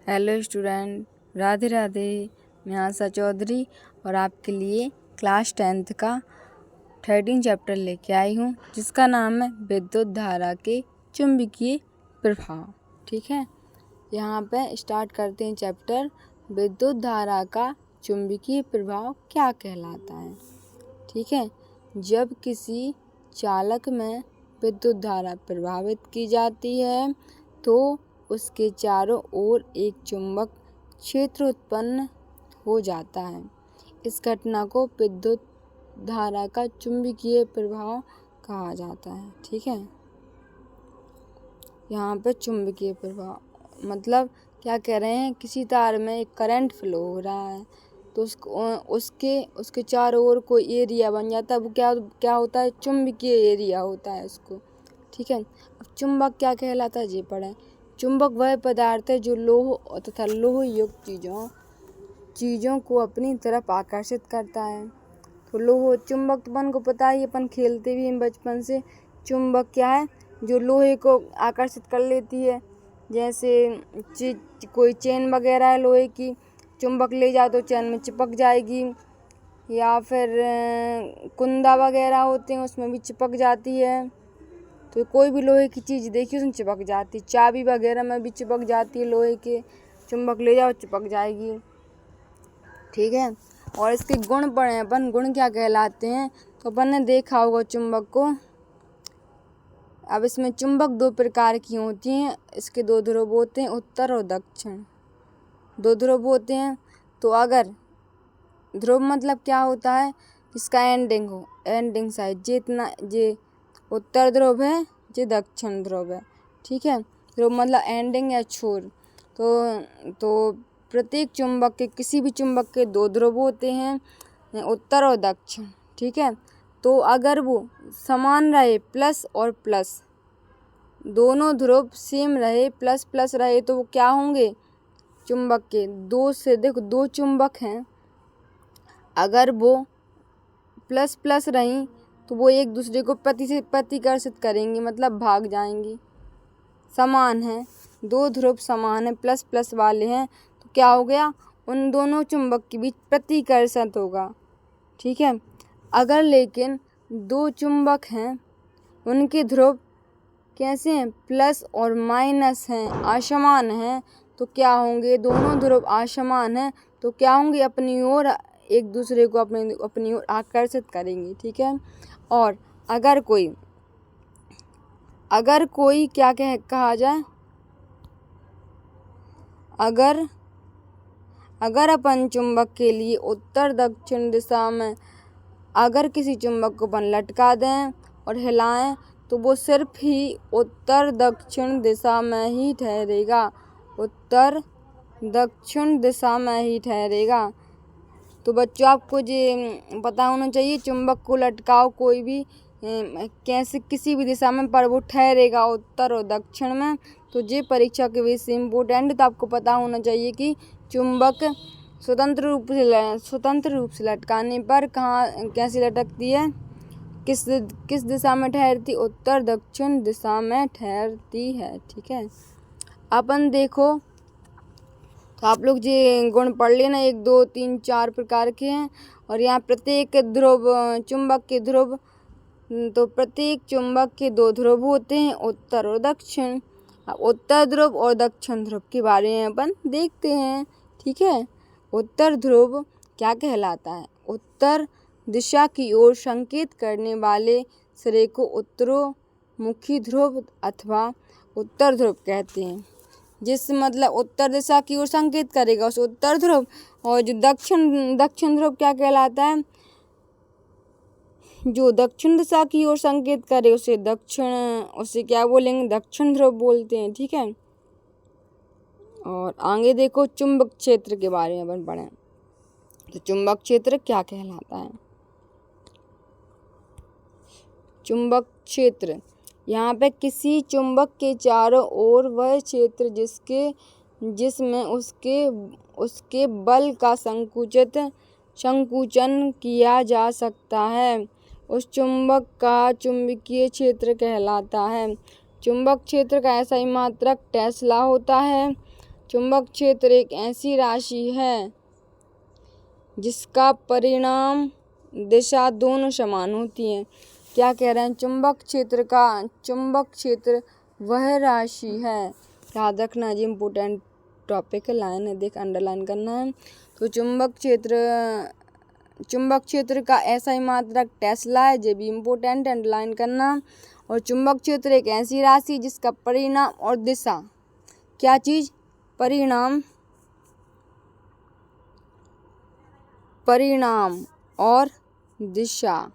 Hello student, Radhe Radhe. मैं आशा चौधरी और आपके लिए क्लास 10th का 13 चैप्टर लेके आई हूँ, जिसका नाम है विद्युत धारा के चुंबकीय प्रभाव। ठीक है, यहाँ पे स्टार्ट करते हैं चैप्टर। विद्युत धारा का चुंबकीय प्रभाव क्या कहलाता है। ठीक है, जब किसी चालक में विद्युत धारा प्रभावित की जाती है तो उसके चारों ओर एक चुंबक क्षेत्र उत्पन्न हो जाता है। इस घटना को विद्युत धारा का चुंबकीय प्रभाव कहा जाता है। ठीक है, यहाँ पे चुंबकीय प्रभाव मतलब क्या कह रहे हैं, किसी तार में एक करंट फ्लो हो रहा है तो उसके चारों ओर कोई एरिया बन जाता है। वो क्या होता है, चुंबकीय एरिया होता है उसको। ठीक है, अब चुंबक क्या कहलाता है ये पढ़ें। चुंबक वह पदार्थ है जो लोह तथा लोह युक्त चीज़ों को अपनी तरफ आकर्षित करता है। तो लोह चुंबक तो अपन को पता ही, अपन खेलते भी हैं बचपन से। चुंबक क्या है, जो लोहे को आकर्षित कर लेती है। जैसे कोई चेन वगैरह है लोहे की, चुंबक ले जाओ तो चेन में चिपक जाएगी, या फिर कुंदा वगैरह होते हैं उसमें भी चिपक जाती है। तो कोई भी लोहे की चीज़ देखिए उसमें चिपक जाती है। चाबी वगैरह में भी चिपक जाती है लोहे के, चुंबक ले जाओ चिपक जाएगी। ठीक है, और इसके गुण पढ़े अपन, गुण क्या कहलाते हैं। तो अपन ने देखा होगा चुंबक को। अब इसमें चुंबक दो प्रकार की होती हैं। इसके दो ध्रुव होते हैं, उत्तर और दक्षिण। दो ध्रुव होते हैं। तो अगर ध्रुव मतलब क्या होता है, इसका एंडिंग हो, एंडिंग साइड ये उत्तर ध्रुव है, ये दक्षिण ध्रुव है। ठीक है, ध्रुव मतलब एंडिंग या छोर। तो प्रत्येक चुंबक के, किसी भी चुंबक के दो ध्रुव होते हैं, उत्तर और दक्षिण। ठीक है, तो अगर वो समान रहे, प्लस और प्लस दोनों ध्रुव सेम रहे, प्लस प्लस रहे, तो वो क्या होंगे, चुंबक के दो चुंबक हैं, अगर वो प्लस प्लस रहीं तो वो एक दूसरे को प्रतिकर्षित करेंगी, मतलब भाग जाएंगी। समान है, दो ध्रुव समान है, प्लस प्लस वाले हैं, तो क्या हो गया, उन दोनों चुंबक के बीच प्रतिकर्षण होगा। ठीक है, अगर लेकिन दो चुंबक हैं, उनके ध्रुव कैसे हैं, प्लस और माइनस हैं, असमान हैं, तो क्या होंगे, दोनों ध्रुव असमान हैं तो क्या होंगे, अपनी ओर एक दूसरे को अपनी ओर आकर्षित करेंगे। ठीक है, और अगर कोई क्या कहा जाए, अगर अपन चुंबक के लिए उत्तर दक्षिण दिशा में अगर किसी चुंबक को अपन लटका दें और हिलाएं तो वो सिर्फ ही उत्तर दक्षिण दिशा में ही ठहरेगा, उत्तर दक्षिण दिशा में ही ठहरेगा। तो बच्चों आपको ये पता होना चाहिए, चुंबक को लटकाओ कोई भी कैसे किसी भी दिशा में, पर वो ठहरेगा उत्तर और दक्षिण में। तो ये परीक्षा के वजह से इम्पोर्टेंट है, तो आपको पता होना चाहिए कि चुंबक स्वतंत्र रूप से लटकाने पर कैसे लटकती है, किस दिशा में ठहरती, उत्तर दक्षिण दिशा में ठहरती है। ठीक है, अपन देखो तो आप लोग ये गुण पढ़ लेना, 1 2 3 4 प्रकार के हैं। और यहाँ प्रत्येक ध्रुव चुंबक के ध्रुव, तो प्रत्येक चुंबक के दो ध्रुव होते हैं, उत्तर और दक्षिण। अब उत्तर ध्रुव और दक्षिण ध्रुव के बारे में अपन देखते हैं। ठीक है, उत्तर ध्रुव क्या कहलाता है, उत्तर दिशा की ओर संकेत करने वाले सिरे को उत्तरोन्मुखी ध्रुव अथवा उत्तर ध्रुव कहते हैं। जिस मतलब उत्तर दिशा की ओर संकेत करेगा उसे उत्तर ध्रुव, और जो दक्षिण ध्रुव क्या कहलाता है, जो दक्षिण दिशा की ओर संकेत करे उसे क्या बोलेंगे, दक्षिण ध्रुव बोलते हैं। ठीक है, और आगे देखो चुंबक क्षेत्र के बारे में अपन पढ़ें। तो चुंबक क्षेत्र क्या कहलाता है, चुंबक क्षेत्र यहाँ पे किसी चुंबक के चारों ओर वह क्षेत्र जिसमें उसके बल का संकुचन किया जा सकता है, उस चुंबक का चुंबकीय क्षेत्र कहलाता है। चुंबक क्षेत्र का ऐसा ही मात्रक टेस्ला होता है। चुंबक क्षेत्र एक ऐसी राशि है जिसका परिणाम दिशा दोनों समान होती है। क्या कह रहे हैं? चुंबक क्षेत्र वह राशि है, याद रखना है, इम्पोर्टेंट टॉपिक है, लाइन है, देख अंडरलाइन करना है। तो चुंबक क्षेत्र का SI मात्रक टेस्ला है, ये भी इम्पोर्टेंट अंडरलाइन करना। और चुंबक क्षेत्र एक ऐसी राशि जिसका परिणाम और दिशा, क्या चीज? परिणाम और दिशा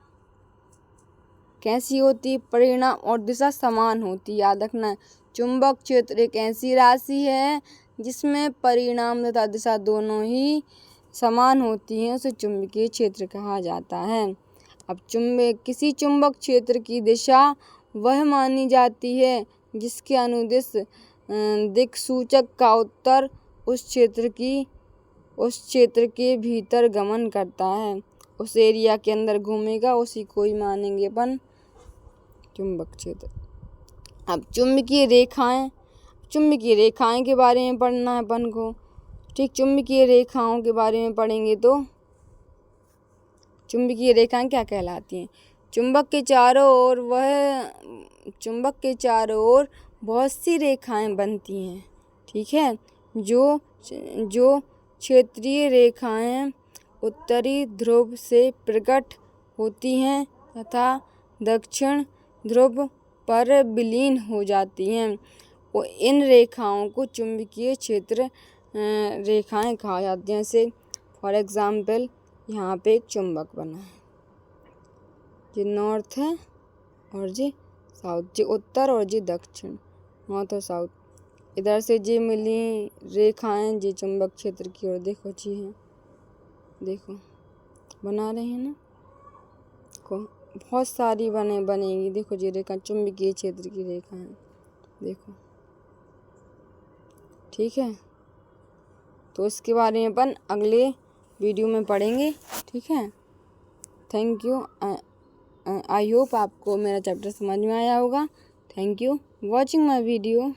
कैसी होती? परिणाम और दिशा समान होती, याद रखना है। चुंबक क्षेत्र एक ऐसी राशि है जिसमें परिणाम तथा दिशा दोनों ही समान होती हैं, उसे चुंबकीय क्षेत्र कहा जाता है। अब किसी चुंबक क्षेत्र की दिशा वह मानी जाती है जिसके अनुदिश दिक्सूचक का उत्तर उस क्षेत्र के भीतर गमन करता है, उस एरिया के अंदर घूमेगा, उसी को ही मानेंगे अपन चुंबक क्षेत्र। अब चुंबकीय रेखाएं के बारे में पढ़ना है अपन को, ठीक। चुंबकीय रेखाओं के बारे में पढ़ेंगे तो चुंबकीय रेखाएं क्या कहलाती हैं? चुंबक के चारों ओर बहुत सी रेखाएं बनती हैं, ठीक है। जो क्षेत्रीय रेखाएं उत्तरी ध्रुव से प्रकट होती हैं तथा दक्षिण ध्रुव पर विलीन हो जाती हैं, और इन रेखाओं को चुंबकीय क्षेत्र रेखाएं कहा जाती हैं। जैसे फॉर एग्जाम्पल यहाँ पे एक चुंबक बना है, ये नॉर्थ है और ये साउथ, ये उत्तर और ये दक्षिण, नॉर्थ और साउथ। इधर से ये मिली रेखाएं ये चुंबक क्षेत्र की ओर देखो जी हैं, देखो बना रहे हैं ना, को बहुत सारी बनेगी, देखो ये रेखा चुंबकीय क्षेत्र की रेखा है, देखो, ठीक है। तो इसके बारे में अपन अगले वीडियो में पढ़ेंगे, ठीक है। Thank you. आई होप आपको मेरा चैप्टर समझ में आया होगा। Thank you watching my video.